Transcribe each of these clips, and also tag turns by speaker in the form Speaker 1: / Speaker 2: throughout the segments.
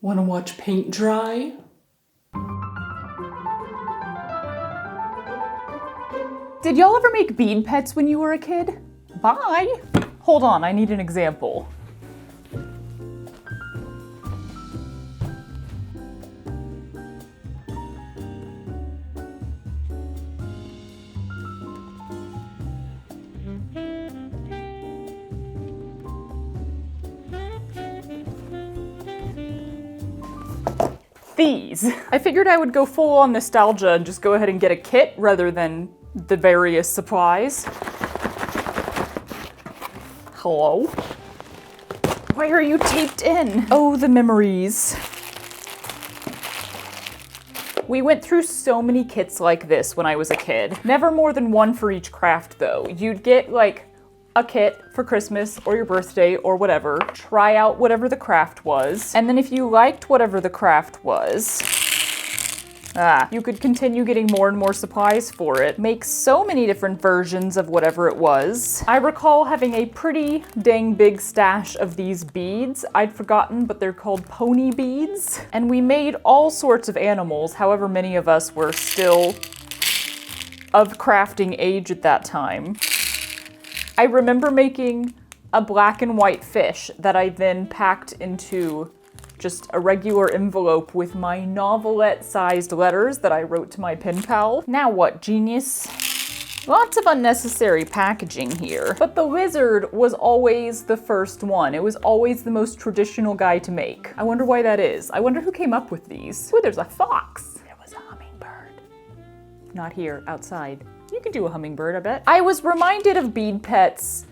Speaker 1: Wanna watch paint dry?
Speaker 2: Did y'all ever make bead pets when you were a kid? Bye! Hold on, I need an example. These. I figured I would go full on nostalgia and just go ahead and get a kit rather than the various supplies. Hello? Why are you taped in? Oh, the memories. We went through so many kits like this when I was a kid. Never more than one for each craft though. You'd get like a kit for Christmas or your birthday or whatever, try out whatever the craft was, and then if you liked whatever the craft was, you could continue getting more and more supplies for it. Make so many different versions of whatever it was. I recall having a pretty dang big stash of these beads. I'd forgotten, but they're called pony beads. And we made all sorts of animals, however many of us were still of crafting age at that time. I remember making a black and white fish that I then packed into just a regular envelope with my novelette-sized letters that I wrote to my pen pal. Now what, genius? Lots of unnecessary packaging here. But the lizard was always the first one. It was always the most traditional guy to make. I wonder why that is. I wonder who came up with these. Ooh, there's a fox. There was a hummingbird. Not here, outside. You could do a hummingbird, I bet. I was reminded of bead pets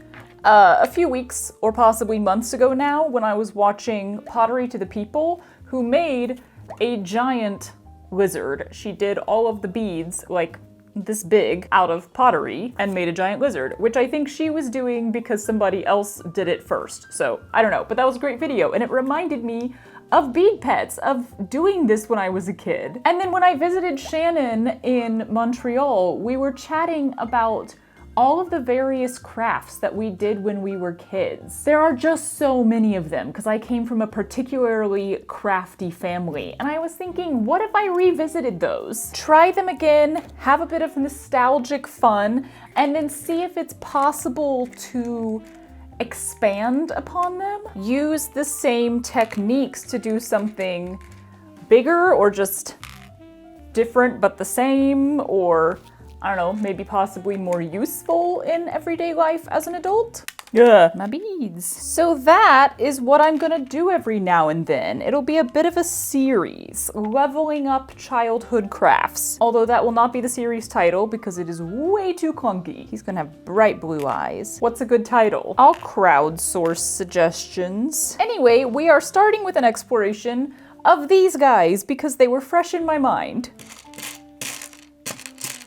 Speaker 2: a few weeks or possibly months ago now when I was watching Pottery to the People, who made a giant lizard. She did all of the beads, like this big, out of pottery and made a giant lizard, which I think she was doing because somebody else did it first. So I don't know, but that was a great video and it reminded me of bead pets, of doing this when I was a kid. And then when I visited Shannon in Montreal, we were chatting about all of the various crafts that we did when we were kids. There are just so many of them because I came from a particularly crafty family. And I was thinking, what if I revisited those? Try them again, have a bit of nostalgic fun, and then see if it's possible to expand upon them. Use the same techniques to do something bigger or just different but the same, or I don't know, maybe possibly more useful in everyday life as an adult. Yeah, my beads. So that is what I'm gonna do every now and then. It'll be a bit of a series, leveling up childhood crafts. Although that will not be the series title because it is way too clunky. He's gonna have bright blue eyes. What's a good title? I'll crowdsource suggestions. Anyway, we are starting with an exploration of these guys because they were fresh in my mind.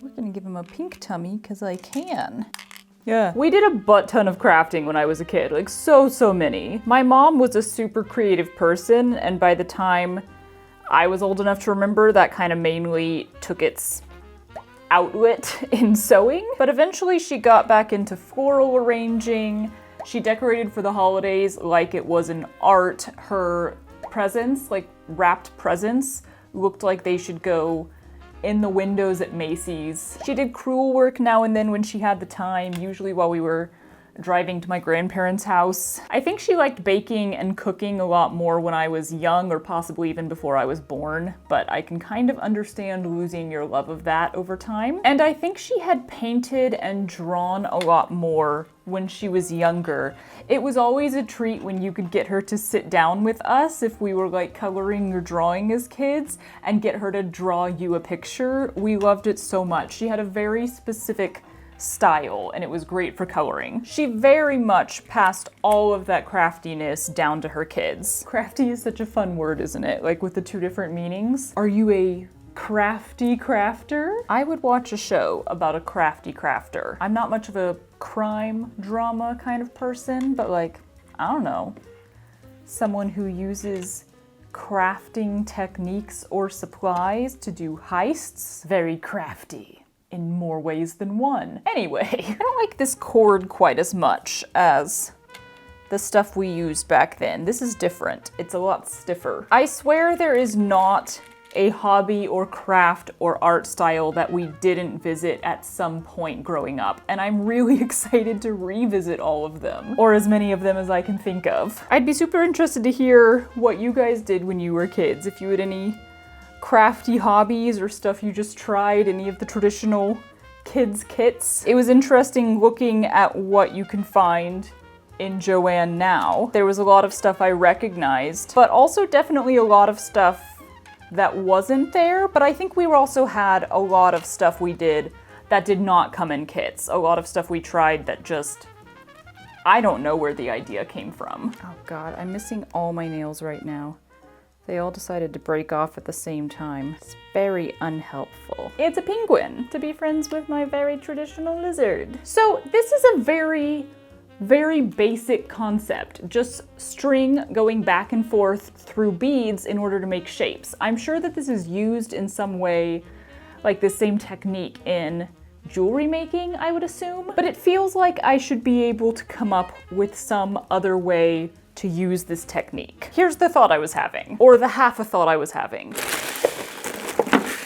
Speaker 2: We're gonna give him a pink tummy because I can. Yeah. We did a butt ton of crafting when I was a kid, like so many. My mom was a super creative person, and by the time I was old enough to remember, that kind of mainly took its outlet in sewing. But eventually she got back into floral arranging. She decorated for the holidays like it was an art. Her presents, like wrapped presents, looked like they should go in the windows at Macy's. She did crewel work now and then when she had the time, usually while we were driving to my grandparents' house. I think she liked baking and cooking a lot more when I was young, or possibly even before I was born, but I can kind of understand losing your love of that over time. And I think she had painted and drawn a lot more when she was younger. It was always a treat when you could get her to sit down with us if we were like coloring or drawing as kids and get her to draw you a picture. We loved it so much. She had a very specific style and it was great for coloring. She very much passed all of that craftiness down to her kids. Crafty is such a fun word, isn't it? Like with the two different meanings. Are you a crafty crafter? I would watch a show about a crafty crafter. I'm not much of a crime drama kind of person, but like, I don't know, someone who uses crafting techniques or supplies to do heists. Very crafty in more ways than one. Anyway, I don't like this cord quite as much as the stuff we used back then. This is different. It's a lot stiffer. I swear there is not a hobby or craft or art style that we didn't visit at some point growing up, and I'm really excited to revisit all of them, or as many of them as I can think of. I'd be super interested to hear what you guys did when you were kids, if you had any crafty hobbies or stuff you just tried, any of the traditional kids' kits. It was interesting looking at what you can find in Joann now. There was a lot of stuff I recognized, but also definitely a lot of stuff that wasn't there, but I think we also had a lot of stuff we did that did not come in kits. A lot of stuff we tried that just, I don't know where the idea came from. Oh God, I'm missing all my nails right now. They all decided to break off at the same time. It's very unhelpful. It's a penguin to be friends with my very traditional lizard. So this is a very basic concept, just string going back and forth through beads in order to make shapes. I'm sure that this is used in some way, like the same technique in jewelry making, I would assume, but it feels like I should be able to come up with some other way to use this technique. Here's the thought I was having, or the half a thought I was having.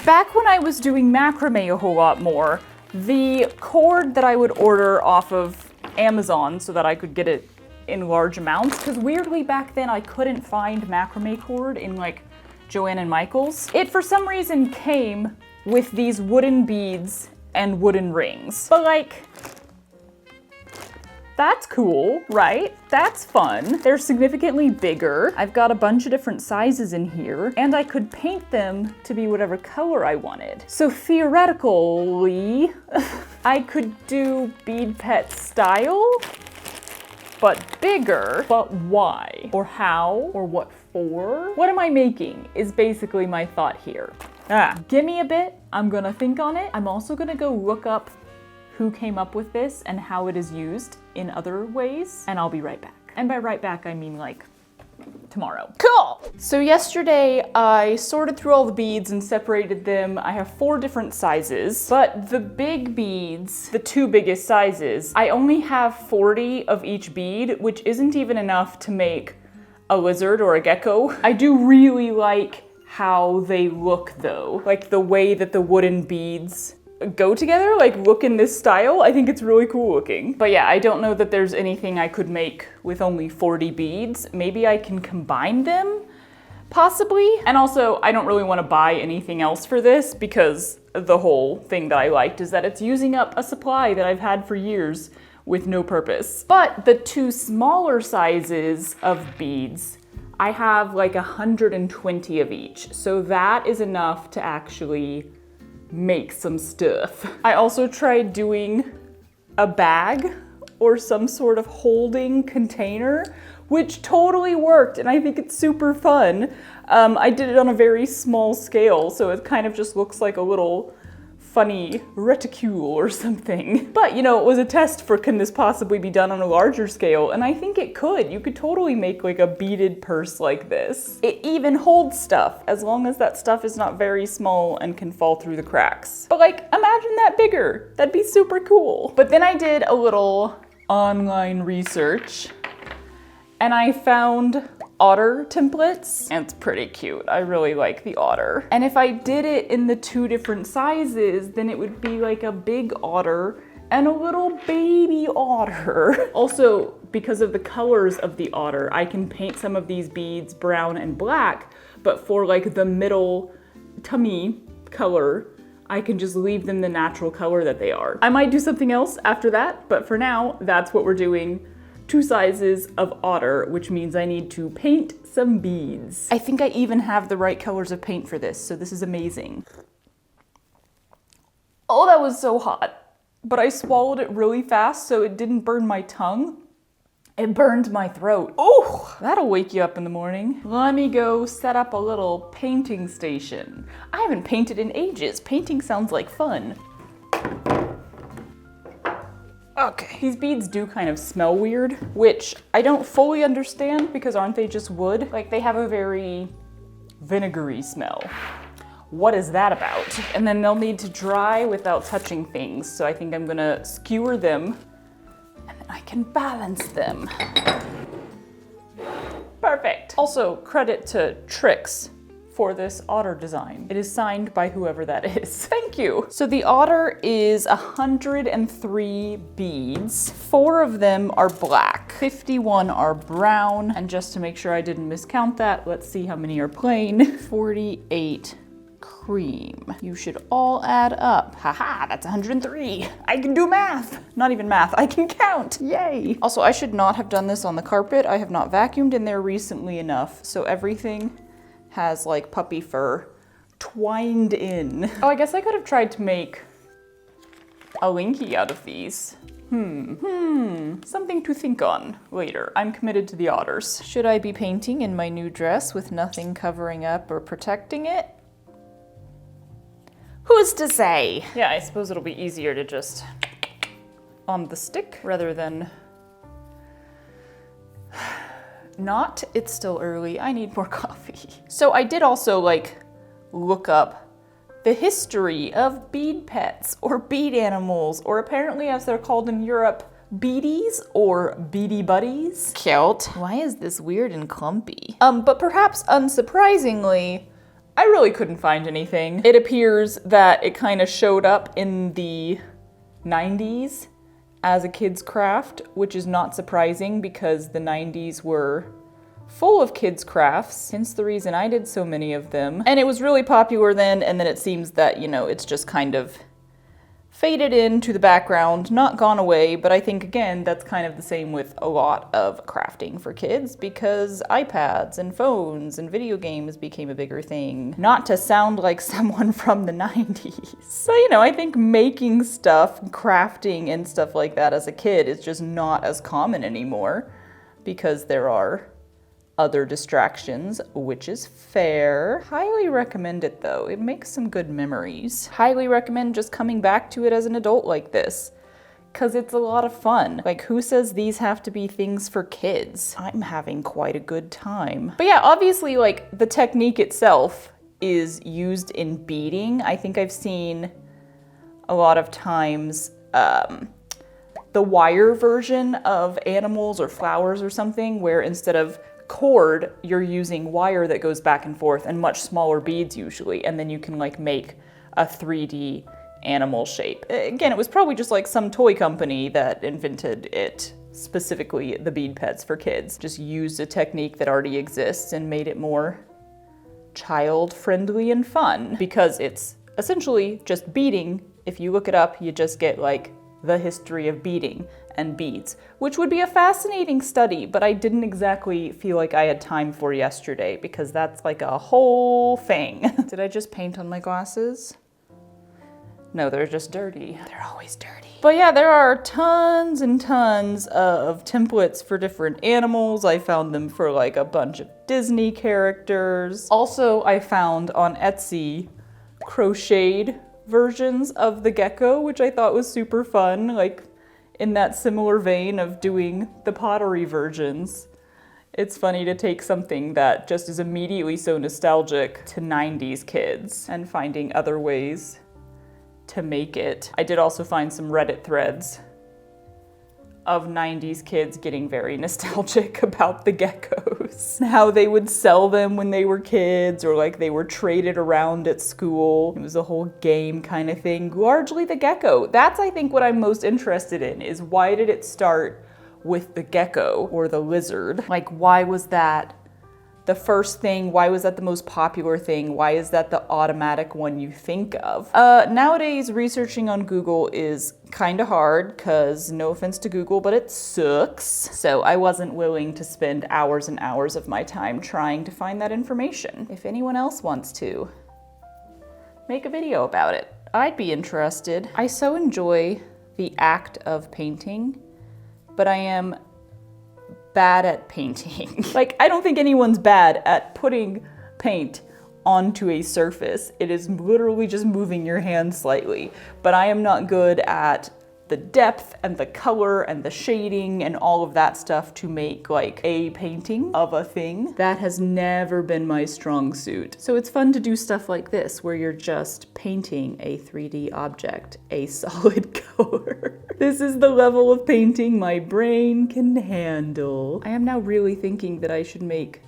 Speaker 2: Back when I was doing macrame a whole lot more, the cord that I would order off of Amazon so that I could get it in large amounts, because weirdly back then I couldn't find macrame cord in like Joann and Michael's. It for some reason came with these wooden beads and wooden rings. But like, that's cool, right? That's fun. They're significantly bigger. I've got a bunch of different sizes in here, and I could paint them to be whatever color I wanted. So theoretically, I could do bead pet style, but bigger. But why? Or how? Or what for? What am I making is basically my thought here. Give me a bit, I'm gonna think on it. I'm also gonna go look up who came up with this and how it is used in other ways, and I'll be right back. And by right back, I mean like tomorrow. Cool! So yesterday, I sorted through all the beads and separated them. I have 4 different sizes, but the big beads, the 2 biggest sizes, I only have 40 of each bead, which isn't even enough to make a lizard or a gecko. I do really like how they look though. Like the way that the wooden beads go together, like look in this style. I think it's really cool looking. But yeah, I don't know that there's anything I could make with only 40 beads. Maybe I can combine them, possibly. And also, I don't really want to buy anything else for this because the whole thing that I liked is that it's using up a supply that I've had for years with no purpose. But the 2 smaller sizes of beads, I have like 120 of each. So that is enough to actually make some stuff. I also tried doing a bag or some sort of holding container, which totally worked, and I think it's super fun. I did it on a very small scale, so it kind of just looks like a little funny reticule or something. But you know, it was a test for can this possibly be done on a larger scale, and I think it could. You could totally make like a beaded purse like this. It even holds stuff, as long as that stuff is not very small and can fall through the cracks. But like, imagine that bigger. That'd be super cool. But then I did a little online research, and I found otter templates, and it's pretty cute. I really like the otter. And if I did it in the 2 different sizes, then it would be like a big otter and a little baby otter. Also, because of the colors of the otter, I can paint some of these beads brown and black, but for like the middle tummy color, I can just leave them the natural color that they are. I might do something else after that, but for now, that's what we're doing. 2 sizes of otter, which means I need to paint some beads. I think I even have the right colors of paint for this, so this is amazing. Oh, that was so hot. But I swallowed it really fast so it didn't burn my tongue. It burned my throat. Oh, that'll wake you up in the morning. Let me go set up a little painting station. I haven't painted in ages. Painting sounds like fun. Okay. These beads do kind of smell weird, which I don't fully understand because aren't they just wood? Like they have a very vinegary smell. What is that about? And then they'll need to dry without touching things. So I think I'm gonna skewer them and then I can balance them. Perfect. Also, credit to Trix for this otter design. It is signed by whoever that is. Thank you. So the otter is 103 beads. 4 of them are black, 51 are brown, and just to make sure I didn't miscount that, let's see how many are plain. 48 cream. You should all add up. Haha, that's 103. I can do math. Not even math, I can count. Yay. Also, I should not have done this on the carpet. I have not vacuumed in there recently enough, so everything has like puppy fur twined in. Oh, I guess I could have tried to make a linky out of these. Something to think on later. I'm committed to the otters. Should I be painting in my new dress with nothing covering up or protecting it? Who's to say? Yeah, I suppose it'll be easier to just on the stick rather than not. It's still early. I need more coffee. So I did also like look up the history of bead pets or bead animals, or apparently as they're called in Europe, beadies or beady buddies. Cute. Why is this weird and clumpy? But perhaps unsurprisingly, I really couldn't find anything. It appears that it kind of showed up in the 90s as a kid's craft, which is not surprising because the 90s were full of kids' crafts, hence the reason I did so many of them. And it was really popular then, and then it seems that, you know, it's just kind of faded into the background, not gone away, but I think, again, that's kind of the same with a lot of crafting for kids because iPads and phones and video games became a bigger thing. Not to sound like someone from the 90s. So, you know, I think making stuff, crafting and stuff like that as a kid is just not as common anymore because there are other distractions, which is fair. Highly recommend it though. It makes some good memories. Highly recommend just coming back to it as an adult like this, because it's a lot of fun. Like, who says these have to be things for kids? I'm having quite a good time. But yeah, obviously, like, the technique itself is used in beading. I think I've seen a lot of times the wire version of animals or flowers or something, where instead of cord, you're using wire that goes back and forth and much smaller beads usually, and then you can like make a 3D animal shape. Again, it was probably just like some toy company that invented it, specifically the bead pets for kids. Just used a technique that already exists and made it more child-friendly and fun because it's essentially just beading. If you look it up, you just get like the history of beading and beads, which would be a fascinating study, but I didn't exactly feel like I had time for yesterday because that's like a whole thing. Did I just paint on my glasses? No, they're just dirty. They're always dirty. But yeah, there are tons and tons of templates for different animals. I found them for like a bunch of Disney characters. Also, I found on Etsy crocheted versions of the gecko, which I thought was super fun, like in that similar vein of doing the pottery versions. It's funny to take something that just is immediately so nostalgic to 90s kids and finding other ways to make it. I did also find some Reddit threads of 90s kids getting very nostalgic about the geckos. How they would sell them when they were kids, or like they were traded around at school. It was a whole game kind of thing. Largely the gecko. That's, I think, what I'm most interested in, is why did it start with the gecko or the lizard? Like, why was that the first thing? Why was that the most popular thing? Why is that the automatic one you think of? Nowadays, researching on Google is kind of hard because, no offense to Google, but it sucks. So I wasn't willing to spend hours and hours of my time trying to find that information. If anyone else wants to make a video about it, I'd be interested. I so enjoy the act of painting, but I am bad at painting. Like, I don't think anyone's bad at putting paint onto a surface. It is literally just moving your hand slightly. But I am not good at the depth and the color and the shading and all of that stuff to make like a painting of a thing. That has never been my strong suit. So it's fun to do stuff like this where you're just painting a 3D object, a solid color. This is the level of painting my brain can handle. I am now really thinking that I should make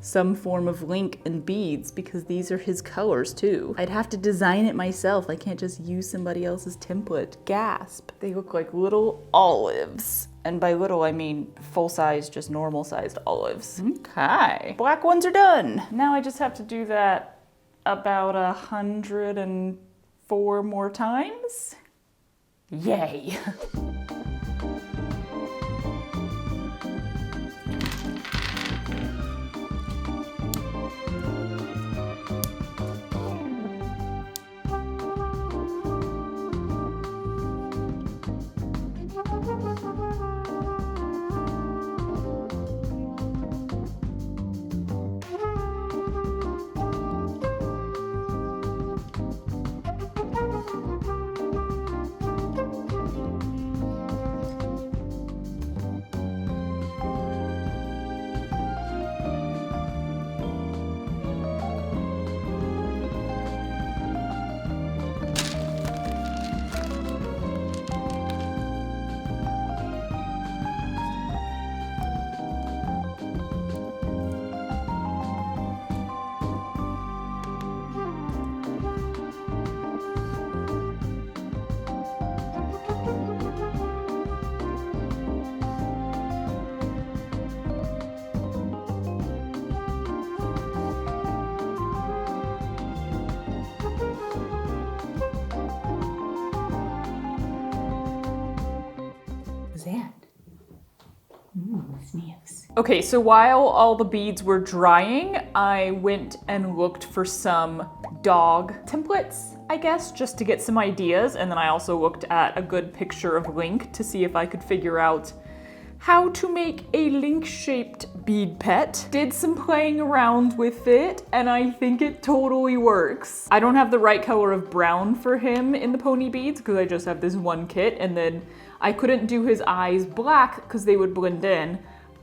Speaker 2: some form of link and beads because these are his colors too. I'd have to design it myself. I can't just use somebody else's template. Gasp. They look like little olives. And by little, I mean full size, just normal sized olives. Okay. Black ones are done. Now I just have to do that about 104 more times. Yay. Okay, so while all the beads were drying, I went and looked for some dog templates, I guess, just to get some ideas. And then I also looked at a good picture of Link to see if I could figure out how to make a Link-shaped bead pet. Did some playing around with it, and I think it totally works. I don't have the right color of brown for him in the pony beads because I just have this one kit, and then I couldn't do his eyes black because they would blend in.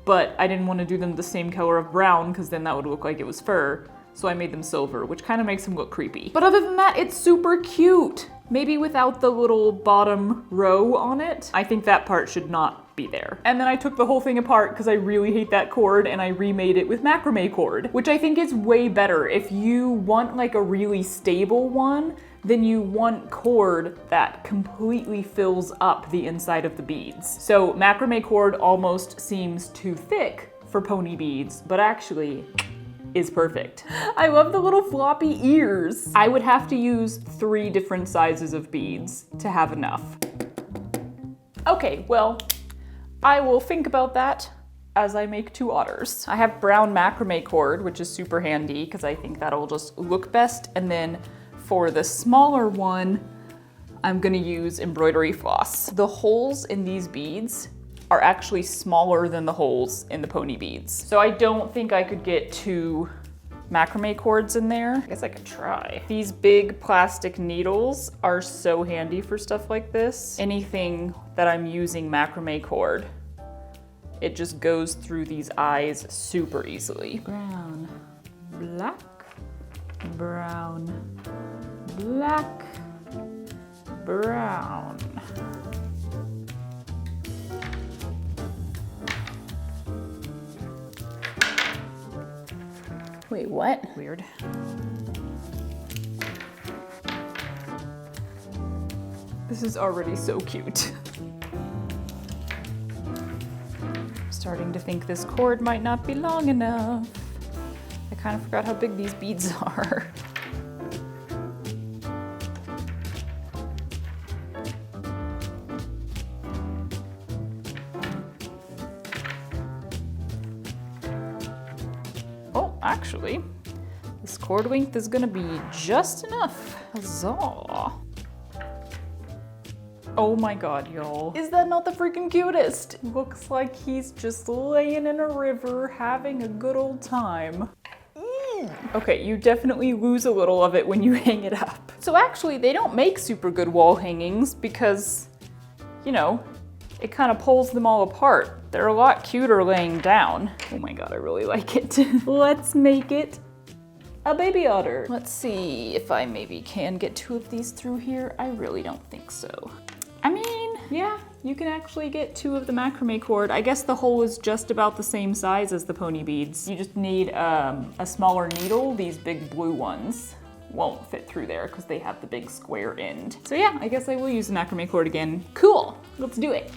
Speaker 2: But I didn't want to do them the same color of brown because then that would look like it was fur. So I made them silver, which kind of makes them look creepy. But other than that, it's super cute. Maybe without the little bottom row on it. I think that part should not be there. And then I took the whole thing apart because I really hate that cord and I remade it with macrame cord, which I think is way better. If you want like a really stable one, then you want cord that completely fills up the inside of the beads. So macrame cord almost seems too thick for pony beads, but actually is perfect. I love the little floppy ears. I would have to use 3 different sizes of beads to have enough. Okay, well, I will think about that as I make 2 otters. I have brown macrame cord, which is super handy because I think that'll just look best. And then for the smaller one, I'm gonna use embroidery floss. The holes in these beads are actually smaller than the holes in the pony beads. So I don't think I could get 2 macrame cords in there. I guess I could try. These big plastic needles are so handy for stuff like this. Anything that I'm using macrame cord, it just goes through these eyes super easily. Brown, black, brown, black, brown. Wait, what? Weird. This is already so cute. Starting to think this cord might not be long enough. I kind of forgot how big these beads are. Actually, this cord length is gonna be just enough. Huzzah. Oh my god, y'all. Is that not the freaking cutest? Looks like he's just laying in a river having a good old time. Okay, you definitely lose a little of it when you hang it up. So actually, they don't make super good wall hangings because, you know, it kind of pulls them all apart. They're a lot cuter laying down. Oh my God, I really like it. Let's make it a baby otter. Let's see if I maybe can get 2 of these through here. I really don't think so. I mean, yeah, you can actually get 2 of the macrame cord. I guess the hole is just about the same size as the pony beads. You just need a smaller needle. These big blue ones won't fit through there because they have the big square end. So yeah, I guess I will use the macrame cord again. Cool, let's do it.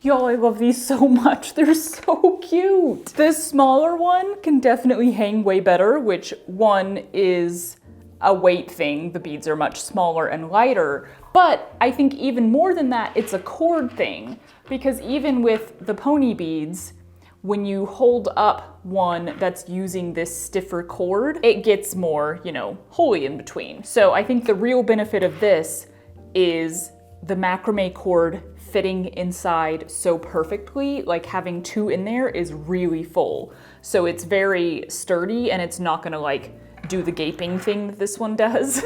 Speaker 2: Y'all, I love these so much. They're so cute. This smaller one can definitely hang way better, which one is a weight thing. The beads are much smaller and lighter. But I think even more than that, it's a cord thing. Because even with the pony beads, when you hold up one that's using this stiffer cord, it gets more, you know, holy in between. So I think the real benefit of this is the macrame cord fitting inside so perfectly. Like having 2 in there is really full. So it's very sturdy and it's not gonna like do the gaping thing that this one does.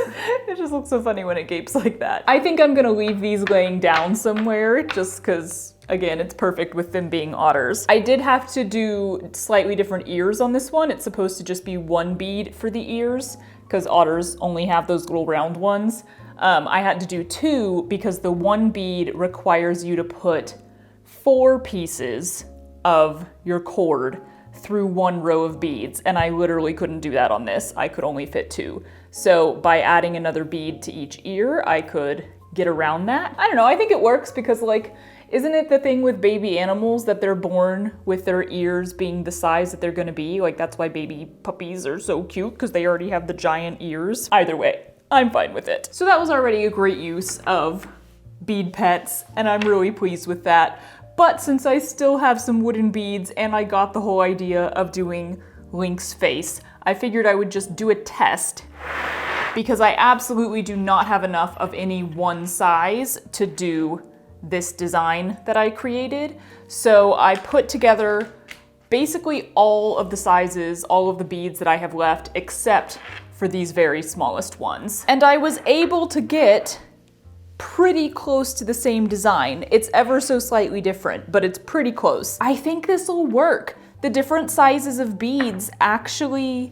Speaker 2: It just looks so funny when it gapes like that. I think I'm gonna leave these laying down somewhere just because, again, it's perfect with them being otters. I did have to do slightly different ears on this one. It's supposed to just be 1 bead for the ears because otters only have those little round ones. I had to do 2 because the 1 bead requires you to put 4 pieces of your cord through 1 row of beads, and I literally couldn't do that on this. I could only fit 2. So by adding another bead to each ear, I could get around that. I don't know, I think it works because, like, isn't it the thing with baby animals that they're born with their ears being the size that they're gonna be? Like, that's why baby puppies are so cute, because they already have the giant ears. Either way, I'm fine with it. So that was already a great use of bead pets, and I'm really pleased with that. But since I still have some wooden beads and I got the whole idea of doing Link's face, I figured I would just do a test because I absolutely do not have enough of any one size to do this design that I created. So I put together basically all of the sizes, all of the beads that I have left, except for these very smallest ones. And I was able to get pretty close to the same design. It's ever so slightly different, but it's pretty close. I think this will work. The different sizes of beads actually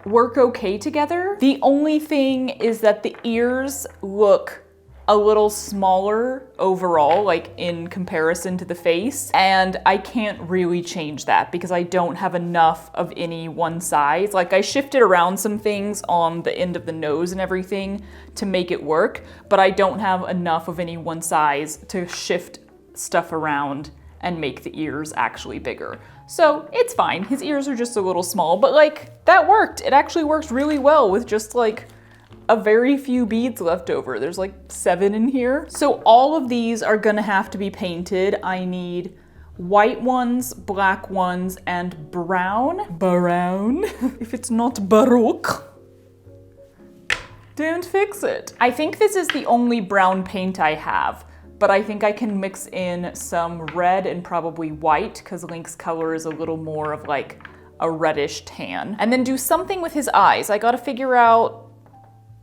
Speaker 2: work okay together. The only thing is that the ears look a little smaller overall, like in comparison to the face. And I can't really change that because I don't have enough of any one size. Like I shifted around some things on the end of the nose and everything to make it work, but I don't have enough of any one size to shift stuff around and make the ears actually bigger. So it's fine. His ears are just a little small, but like that worked. It actually works really well with just like a very few beads left over. There's like 7 in here. So all of these are gonna have to be painted. I need white ones, black ones, and brown. Brown? If it's not Baroque, don't fix it. I think this is the only brown paint I have, but I think I can mix in some red and probably white because Link's color is a little more of like a reddish tan. And then do something with his eyes. I gotta figure out,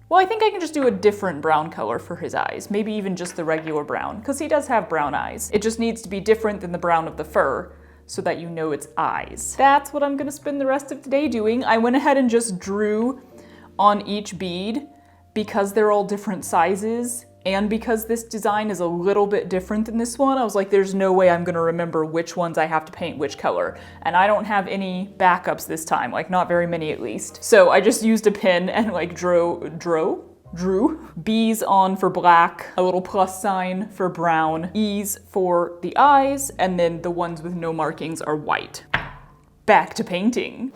Speaker 2: well, I think I can just do a different brown color for his eyes. Maybe even just the regular brown, because he does have brown eyes. It just needs to be different than the brown of the fur so that you know it's eyes. That's what I'm gonna spend the rest of today doing. I went ahead and just drew on each bead because they're all different sizes and because this design is a little bit different than this one. I was like, there's no way I'm gonna remember which ones I have to paint which color. And I don't have any backups this time, like not very many at least. So I just used a pen and like drew B's on for black, a little plus sign for brown, E's for the eyes, and then the ones with no markings are white. back to painting.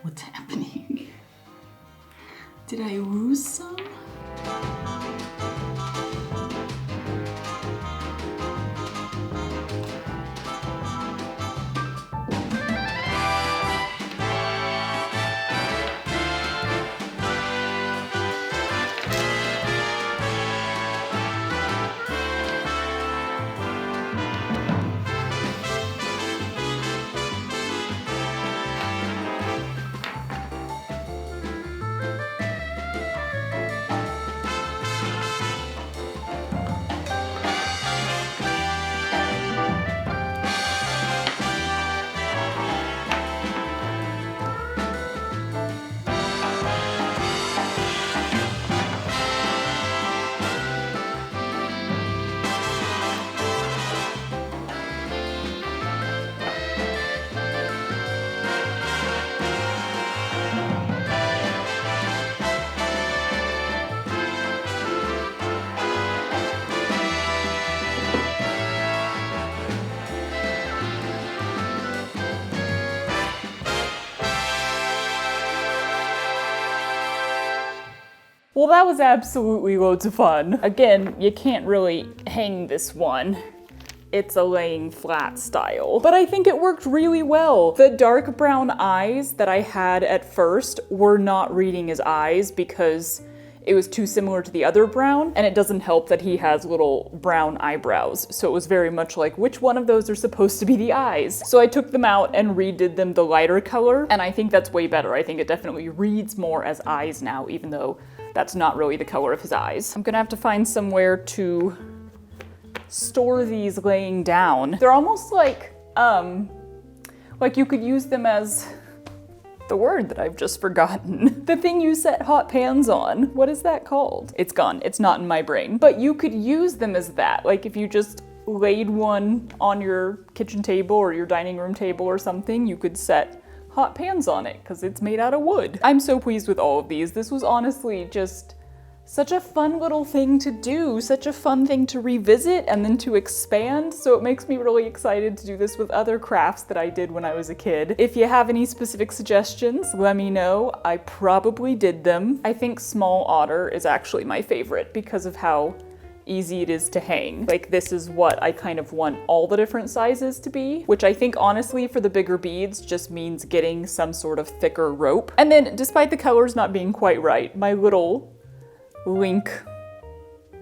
Speaker 1: What's happening? Did I lose some?
Speaker 2: Well, that was absolutely loads of fun. Again, you can't really hang this one. It's a laying flat style, but I think it worked really well. The dark brown eyes that I had at first were not reading as eyes because it was too similar to the other brown, and it doesn't help that he has little brown eyebrows. So it was very much like, which one of those are supposed to be the eyes? So I took them out and redid them the lighter color, and I think that's way better. I think it definitely reads more as eyes now, even though that's not really the color of his eyes. I'm gonna have to find somewhere to store these laying down. They're almost like you could use them as the word that I've just forgotten. The thing you set hot pans on. What is that called? It's gone. It's not in my brain. But you could use them as that. Like if you just laid one on your kitchen table or your dining room table or something, you could set hot pans on it because it's made out of wood. I'm so pleased with all of these. This was honestly just such a fun little thing to do, such a fun thing to revisit and then to expand. So it makes me really excited to do this with other crafts that I did when I was a kid. If you have any specific suggestions, let me know. I probably did them. I think small otter is actually my favorite because of how easy it is to hang. Like this is what I kind of want all the different sizes to be, which I think honestly for the bigger beads just means getting some sort of thicker rope. And then despite the colors not being quite right, my little Link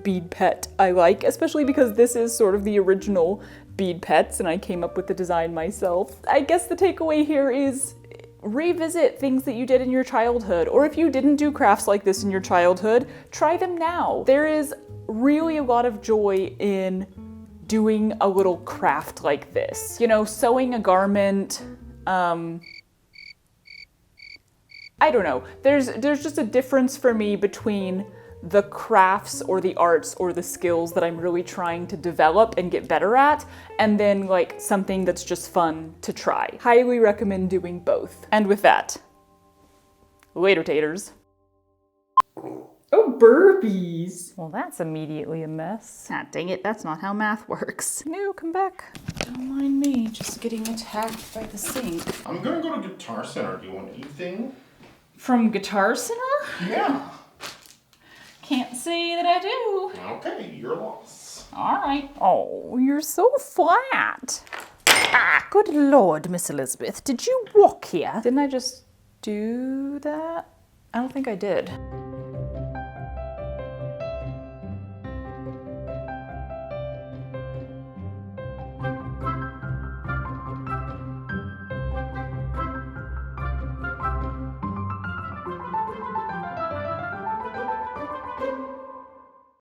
Speaker 2: bead pet I like, especially because this is sort of the original bead pets and I came up with the design myself. I guess the takeaway here is revisit things that you did in your childhood, or if you didn't do crafts like this in your childhood, try them now. There is really a lot of joy in doing a little craft like this. You know, sewing a garment, I don't know. There's just a difference for me between the crafts or the arts or the skills that I'm really trying to develop and get better at, and then like something that's just fun to try. Highly recommend doing both. And with that, later taters.
Speaker 1: Oh, burpees.
Speaker 2: Well, that's immediately a mess.
Speaker 3: Ah, dang it, that's not how math works.
Speaker 2: No, come back.
Speaker 1: Don't mind me, just getting attacked by the sink.
Speaker 4: I'm gonna go to Guitar Center. Do you want anything?
Speaker 1: From Guitar Center?
Speaker 4: Yeah.
Speaker 1: Can't say that I do.
Speaker 4: Okay, your loss.
Speaker 1: All right.
Speaker 2: Oh, you're so flat.
Speaker 3: Ah, good Lord, Miss Elizabeth, did you walk here?
Speaker 2: Didn't I just do that? I don't think I did.